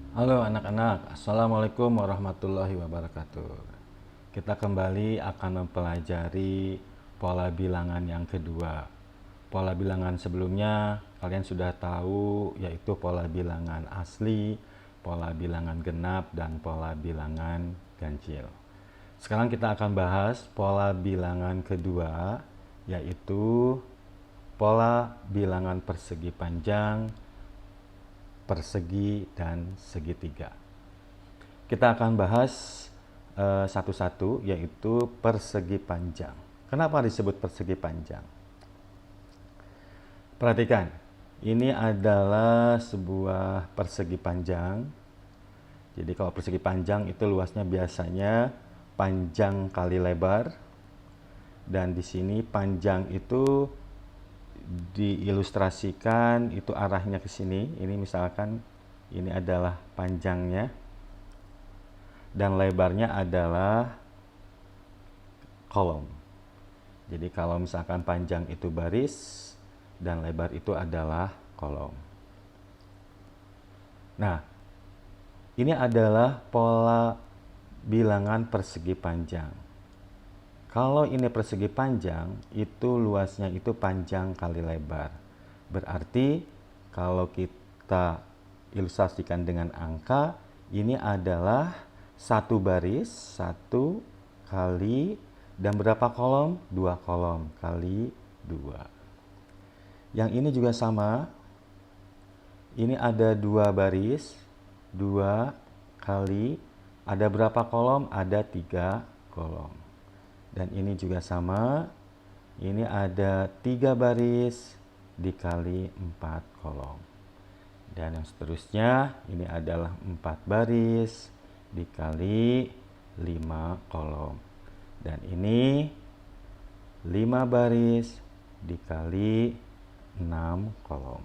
Halo anak-anak, Assalamualaikum warahmatullahi wabarakatuh. Kita kembali akan mempelajari pola bilangan yang kedua. Pola bilangan sebelumnya kalian sudah tahu, yaitu pola bilangan asli, pola bilangan genap, dan pola bilangan ganjil. Sekarang kita akan bahas pola bilangan kedua, yaitu pola bilangan persegi panjang, persegi, dan segitiga. Kita akan bahas satu-satu, yaitu persegi panjang. Kenapa disebut persegi panjang? Perhatikan, ini adalah sebuah persegi panjang. Jadi kalau persegi panjang itu luasnya biasanya panjang kali lebar, dan di sini panjang itu diilustrasikan itu arahnya ke sini. Ini misalkan ini adalah panjangnya dan lebarnya adalah kolom. Jadi kalau misalkan panjang itu baris dan lebar itu adalah kolom. Nah, ini adalah pola bilangan persegi panjang. Kalau ini persegi panjang, itu luasnya itu panjang kali lebar. Berarti kalau kita ilustrasikan dengan angka, ini adalah satu baris, satu kali, dan berapa kolom? Dua kolom kali dua. Yang ini juga sama. Ini ada dua baris, dua kali, ada berapa kolom? Ada tiga kolom. Dan ini juga sama, ini ada 3 baris dikali 4 kolom. Dan yang seterusnya, ini adalah 4 baris dikali 5 kolom. Dan ini 5 baris dikali 6 kolom.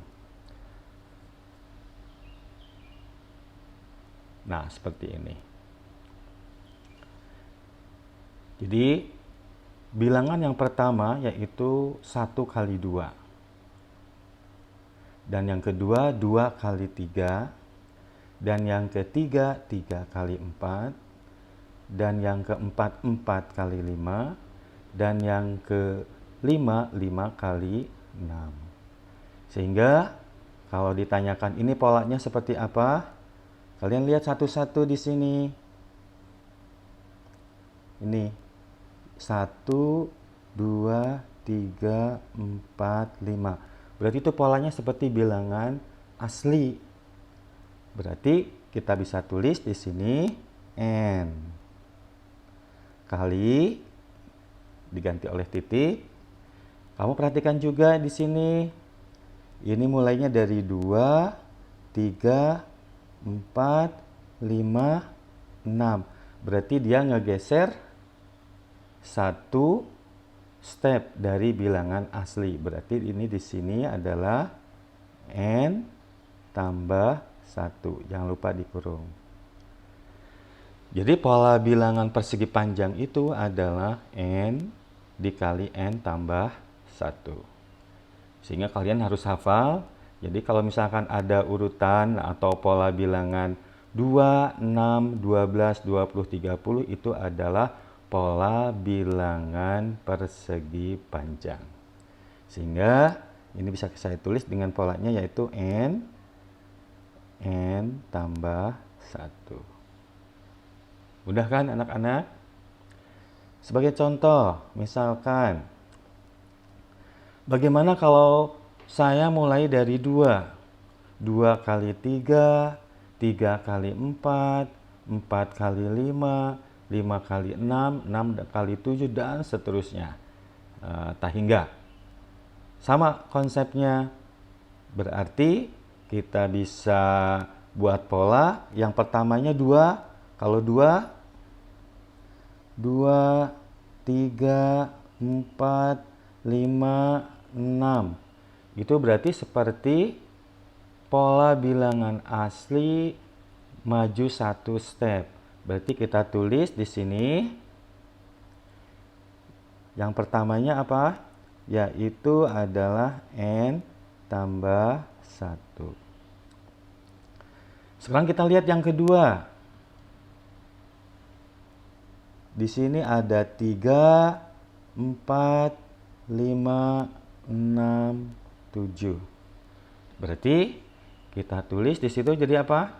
Nah, seperti ini. Jadi bilangan yang pertama yaitu 1 kali 2. Dan yang kedua 2 kali 3. Dan yang ketiga 3 kali 4. Dan yang keempat 4 kali 5. Dan yang kelima 5 kali 6. Sehingga kalau ditanyakan ini polanya seperti apa? Kalian lihat satu-satu di sini. Ini 1, 2, 3, 4, 5. Berarti itu polanya seperti bilangan asli. Berarti kita bisa tulis di sini n kali diganti oleh titik. Kamu perhatikan juga di sini. Ini mulainya dari 2, 3, 4, 5, 6. Berarti dia ngegeser satu step dari bilangan asli. Berarti ini di sini adalah n tambah 1. Jangan lupa dikurung. Jadi pola bilangan persegi panjang itu adalah n dikali n tambah 1. Sehingga kalian harus hafal. Jadi kalau misalkan ada urutan atau pola bilangan 2, 6, 12, 20, 30 itu adalah pola bilangan persegi panjang. Sehingga ini bisa saya tulis dengan polanya yaitu n tambah 1. Mudah kan anak-anak? Sebagai contoh, misalkan bagaimana kalau saya mulai dari 2? 2 kali 3, 3 kali 4, 4 kali 5, 5 kali 6, 6 kali 7, dan seterusnya. Tak hingga. Sama konsepnya. Berarti kita bisa buat pola. Yang pertamanya 2. Kalau 2, 2, 3, 4, 5, 6. Itu berarti seperti pola bilangan asli maju satu step. Berarti kita tulis di sini yang pertamanya apa? Yaitu adalah n tambah 1. Sekarang kita lihat yang kedua. Di sini ada 3, 4, 5, 6, 7. Berarti kita tulis di situ jadi apa?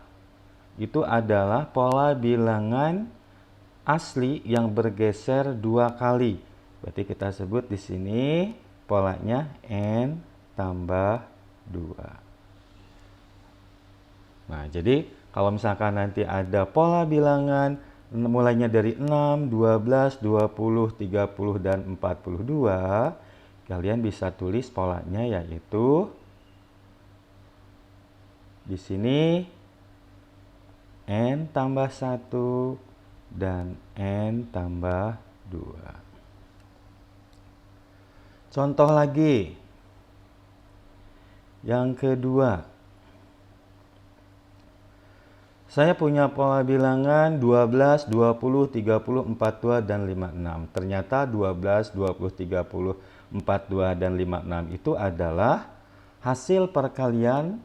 Itu adalah pola bilangan asli yang bergeser 2 kali. Berarti kita sebut di sini polanya n tambah 2. Nah, jadi kalau misalkan nanti ada pola bilangan mulainya dari 6, 12, 20, 30, dan 42, kalian bisa tulis polanya yaitu di sini n tambah 1 dan n tambah 2. Contoh lagi. Yang kedua. Saya punya pola bilangan 12, 20, 30, 42, dan 56. Ternyata 12, 20, 30, 42, dan 56 itu adalah hasil perkalian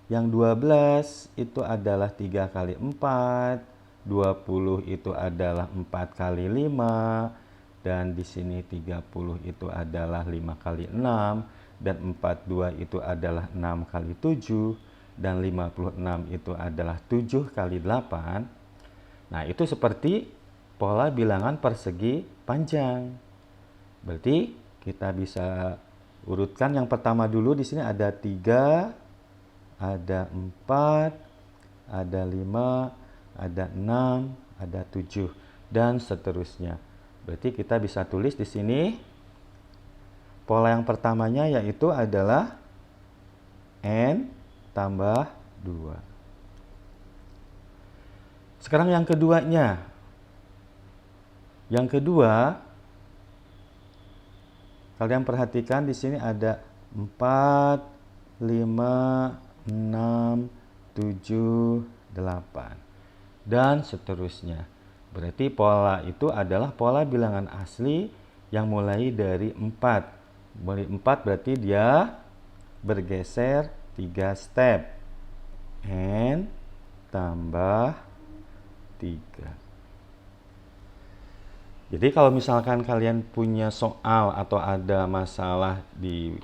yang 12 itu adalah 3 kali 4, 20 itu adalah 4 kali 5, dan di sini 30 itu adalah 5 kali 6, dan 42 itu adalah 6 kali 7, dan 56 itu adalah 7 kali 8. Nah, itu seperti pola bilangan persegi panjang. Berarti kita bisa urutkan yang pertama dulu. Di sini ada 3, ada 4, ada 5, ada 6, ada 7, dan seterusnya. Berarti kita bisa tulis di sini pola yang pertamanya yaitu adalah n tambah 2. Sekarang yang keduanya. Yang kedua, kalian perhatikan di sini ada 4, 5, 6, 7, 8, dan seterusnya. Berarti pola itu adalah pola bilangan asli yang mulai dari 4. Mulai 4 berarti dia bergeser 3 step. N tambah 3. Jadi kalau misalkan kalian punya soal atau ada masalah di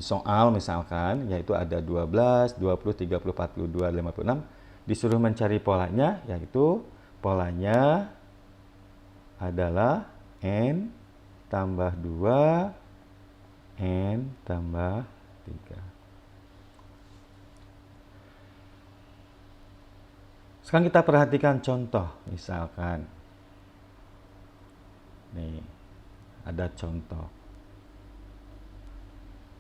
soal misalkan, yaitu ada 12, 20, 30, 42, 56, disuruh mencari polanya, yaitu polanya adalah n tambah 2, n tambah 3. Sekarang kita perhatikan contoh, misalkan. Nih, ada contoh.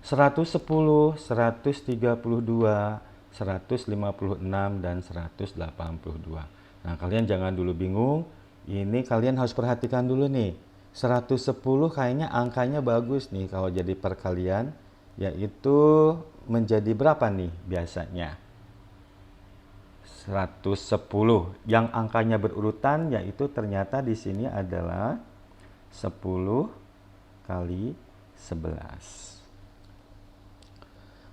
110, 132, 156, dan 182. Nah, kalian jangan dulu bingung. Ini kalian harus perhatikan dulu nih. 110 kayaknya angkanya bagus nih kalau jadi perkalian, yaitu menjadi berapa nih biasanya? 110. Yang angkanya berurutan yaitu ternyata di sini adalah 10 kali 11.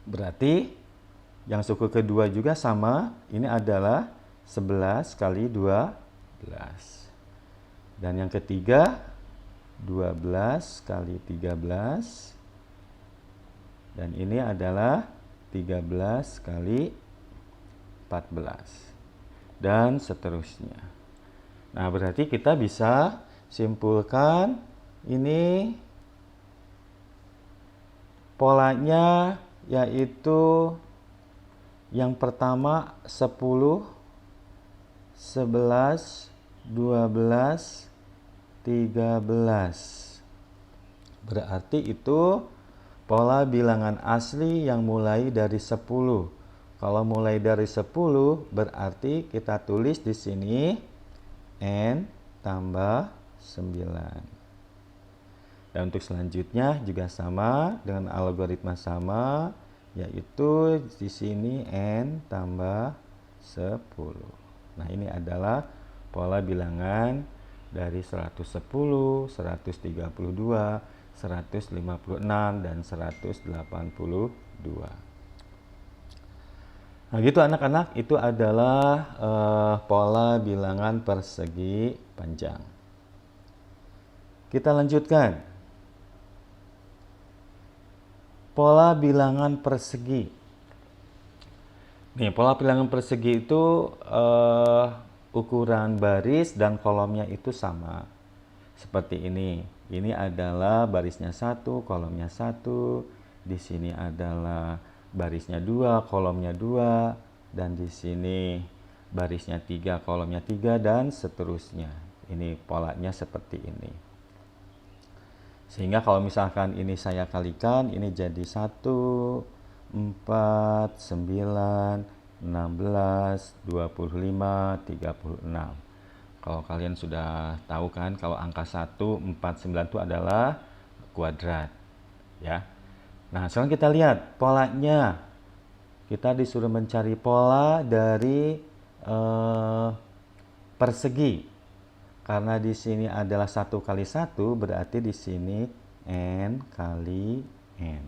Berarti yang suku kedua juga sama, ini adalah 11 kali 12. Dan yang ketiga 12 kali 13, dan ini adalah 13 kali 14, dan seterusnya. Nah, berarti kita bisa simpulkan ini polanya yaitu yang pertama 10, 11, 12, 13. Berarti itu pola bilangan asli yang mulai dari 10. Kalau mulai dari 10 berarti kita tulis di sini n tambah 9. Dan untuk selanjutnya juga sama dengan algoritma sama, yaitu di sini n tambah 10. Nah, ini adalah pola bilangan dari 110, 132, 156, dan 182. Nah gitu anak-anak, itu adalah pola bilangan persegi panjang. Kita lanjutkan. Pola bilangan persegi. Nih, pola bilangan persegi itu ukuran baris dan kolomnya itu sama. Seperti ini. Ini adalah barisnya 1, kolomnya 1. Di sini adalah barisnya 2, kolomnya 2, dan di sini barisnya 3, kolomnya 3, dan seterusnya. Ini polanya seperti ini. Sehingga kalau misalkan ini saya kalikan, ini jadi 1, 4, 9, 16, 25, 36. Kalau kalian sudah tahu kan, kalau angka 1, 4, 9 itu adalah kuadrat. Ya. Nah, sekarang kita lihat polanya. Kita disuruh mencari pola dari persegi. Karena di sini adalah 1 kali 1, berarti di sini n kali n.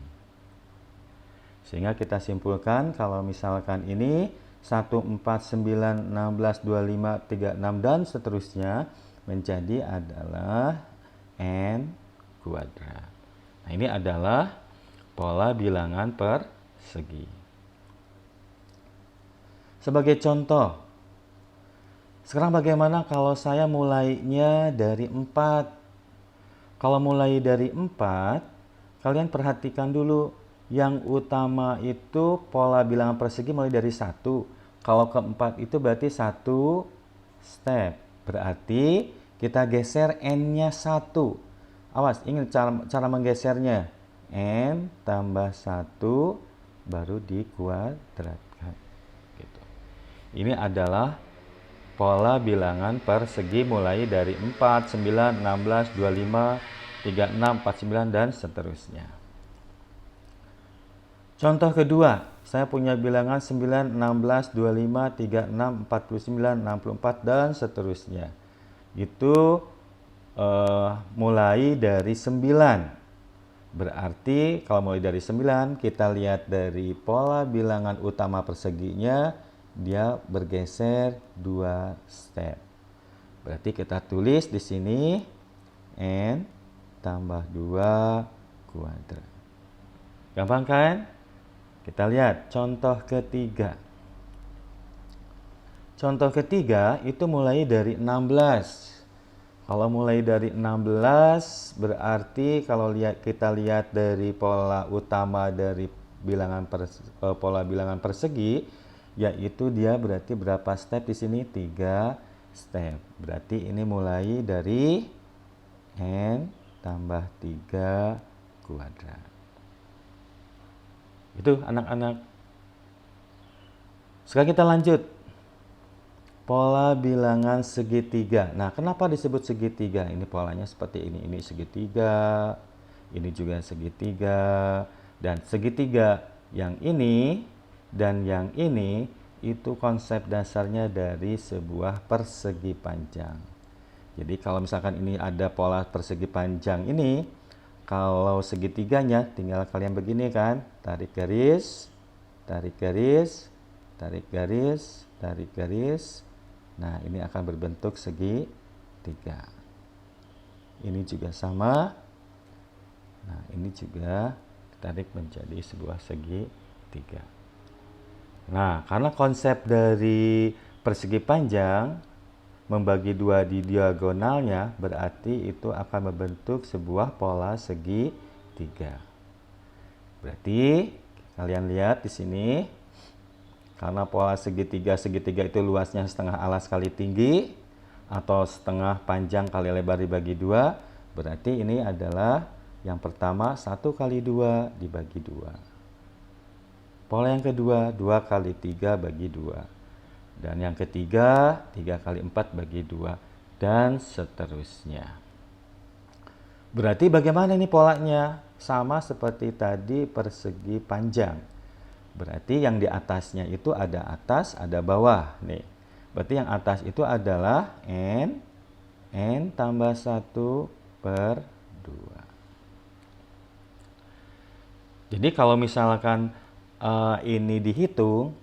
Sehingga kita simpulkan kalau misalkan ini 1, 4, 9, 16, 25, 36, dan seterusnya menjadi adalah n kuadrat. Nah, ini adalah pola bilangan persegi. Sebagai contoh, sekarang bagaimana kalau saya mulainya dari 4? Kalau mulai dari 4, kalian perhatikan dulu. Yang utama itu pola bilangan persegi mulai dari 1. Kalau keempat itu berarti 1 step. Berarti kita geser n-nya 1. Awas, ingat cara menggesernya. N tambah 1 baru dikuadratkan. Gitu. Ini adalah pola bilangan persegi mulai dari 4, 9, 16, 25, 36, 49, dan seterusnya. Contoh kedua, saya punya bilangan 9, 16, 25, 36, 49, 64, dan seterusnya. Itu mulai dari 9. Berarti kalau mulai dari 9, kita lihat dari pola bilangan utama perseginya, dia bergeser 2 step. Berarti kita tulis di sini n tambah 2 kuadrat. Gampang kan? Kita lihat contoh ketiga. Contoh ketiga itu mulai dari 16. Kalau mulai dari 16 berarti kalau kita lihat dari pola utama dari pola bilangan persegi, yaitu dia berarti berapa step di sini? 3 step. Berarti ini mulai dari n tambah 3 kuadrat. Itu anak-anak. Sekarang kita lanjut. Pola bilangan segitiga. Nah, kenapa disebut segitiga? Ini polanya seperti ini. Ini segitiga, ini juga segitiga, dan segitiga yang ini dan yang ini itu konsep dasarnya dari sebuah persegi panjang. Jadi kalau misalkan ini ada pola persegi panjang ini, kalau segitiganya tinggal kalian begini kan, tarik garis, tarik garis, tarik garis, tarik garis. Nah, ini akan berbentuk segitiga. Ini juga sama. Nah, ini juga tarik menjadi sebuah segitiga. Nah, karena konsep dari persegi panjang membagi 2 di diagonalnya, berarti itu akan membentuk sebuah pola segitiga. Berarti kalian lihat di sini, karena pola segitiga itu luasnya setengah alas kali tinggi atau setengah panjang kali lebar dibagi 2, berarti ini adalah yang pertama 1 kali 2 dibagi 2. Pola yang kedua 2 kali 3 bagi 2. Dan yang ketiga 3 kali 4 bagi 2, dan seterusnya. Berarti bagaimana ini polanya? Sama seperti tadi persegi panjang. Berarti yang di atasnya itu ada atas, ada bawah. Nih. Berarti yang atas itu adalah n tambah 1 per 2. Jadi kalau misalkan ini dihitung,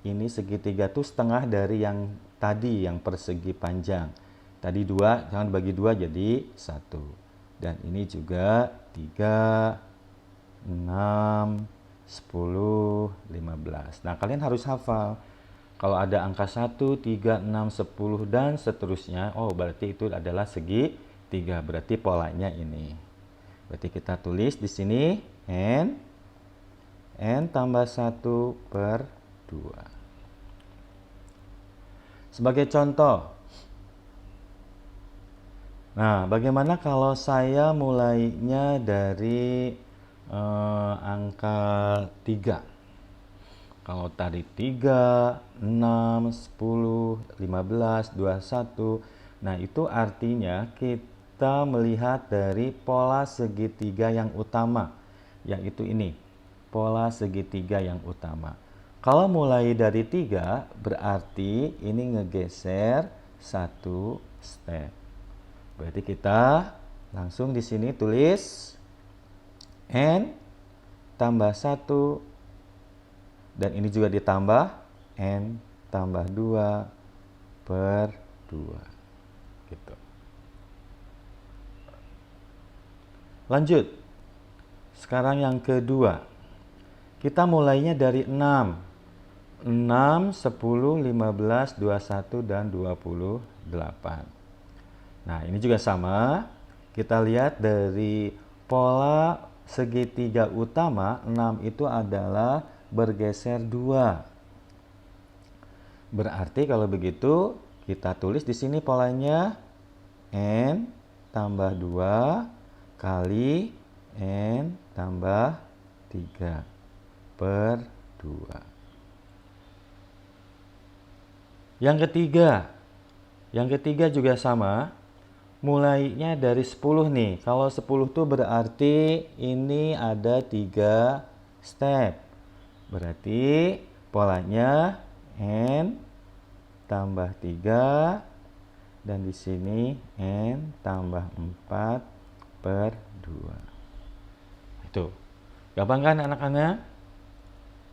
ini segitiga tuh setengah dari yang tadi, yang persegi panjang. Tadi 2, jangan bagi 2 jadi 1. Dan ini juga 3, 6, 10, 15. Nah, kalian harus hafal. Kalau ada angka 1, 3, 6, 10, dan seterusnya, oh berarti itu adalah segitiga. Berarti polanya ini. Berarti kita tulis di sini n tambah 1/2. Sebagai contoh, nah bagaimana kalau saya mulainya dari angka 3? Kalau tadi 3, 6, 10, 15, 21, nah itu artinya kita melihat dari pola segitiga yang utama, yaitu ini, pola segitiga yang utama. Kalau mulai dari 3, berarti ini ngegeser 1 step. Berarti kita langsung di sini tulis n tambah 1, dan ini juga ditambah n tambah 2/2. Gitu. Lanjut. Sekarang yang kedua. Kita mulainya dari 6. 6, 10, 15, 21, dan 28. Nah, ini juga sama. Kita lihat dari pola segitiga utama, 6 itu adalah bergeser 2. Berarti kalau begitu, kita tulis di sini polanya n tambah 2 kali n tambah 3/2. Yang ketiga juga sama, mulainya dari 10 nih. Kalau 10 tuh berarti ini ada 3 step. Berarti polanya n tambah 3, dan di sini n tambah 4/2. Itu. Gampang kan anak-anak?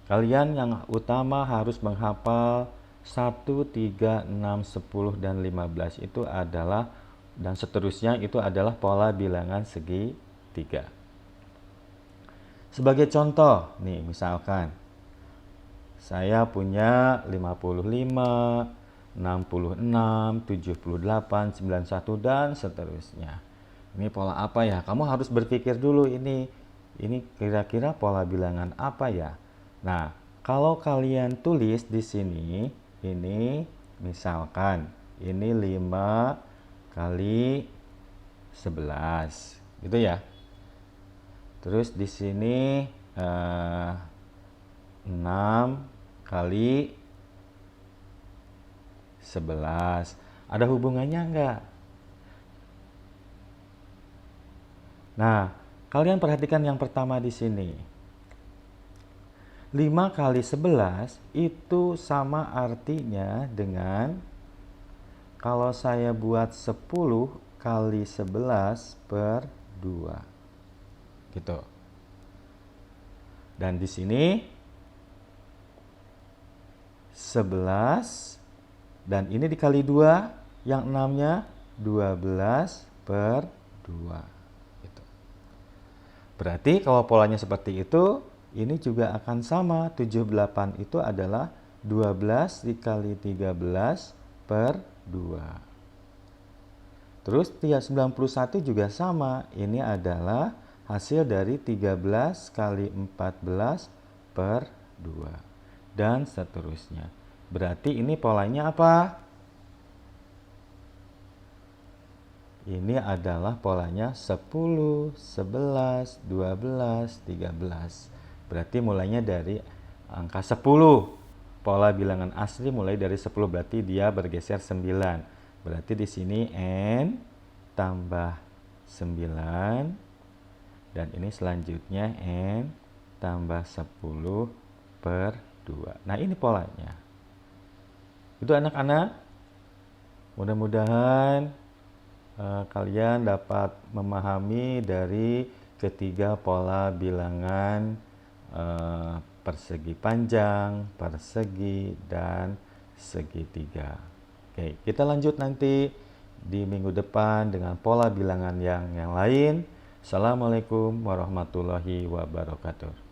Kalian yang utama harus menghafal 1, 3, 6, 10, dan 15 itu adalah, dan seterusnya itu adalah pola bilangan segitiga. Sebagai contoh, nih misalkan saya punya 55, 66, 78, 91, dan seterusnya. Ini pola apa ya? Kamu harus berpikir dulu ini kira-kira pola bilangan apa ya? Nah, kalau kalian tulis di sini, ini misalkan ini 5 kali 11 gitu ya. Terus di sini 6 kali 11. Ada hubungannya enggak? Nah, kalian perhatikan yang pertama di sini. 5 kali 11 itu sama artinya dengan kalau saya buat 10 kali 11/2. Gitu. Dan di sini 11, dan ini dikali 2, yang 6-nya 12/2. Gitu. Berarti kalau polanya seperti itu, ini juga akan sama. 78 itu adalah 12 dikali 13/2. Terus 91 juga sama. Ini adalah hasil dari 13 kali 14/2. Dan seterusnya. Berarti ini polanya apa? Ini adalah polanya 10, 11, 12, 13. Berarti mulainya dari angka 10. Pola bilangan asli mulai dari 10, berarti dia bergeser 9. Berarti di sini n tambah 9, dan ini selanjutnya n tambah 10/2. Nah, ini polanya. Itu anak-anak. Mudah-mudahan kalian dapat memahami dari ketiga pola bilangan persegi panjang, persegi, dan segitiga. Oke, kita lanjut nanti di minggu depan dengan pola bilangan yang lain. Assalamualaikum warahmatullahi wabarakatuh.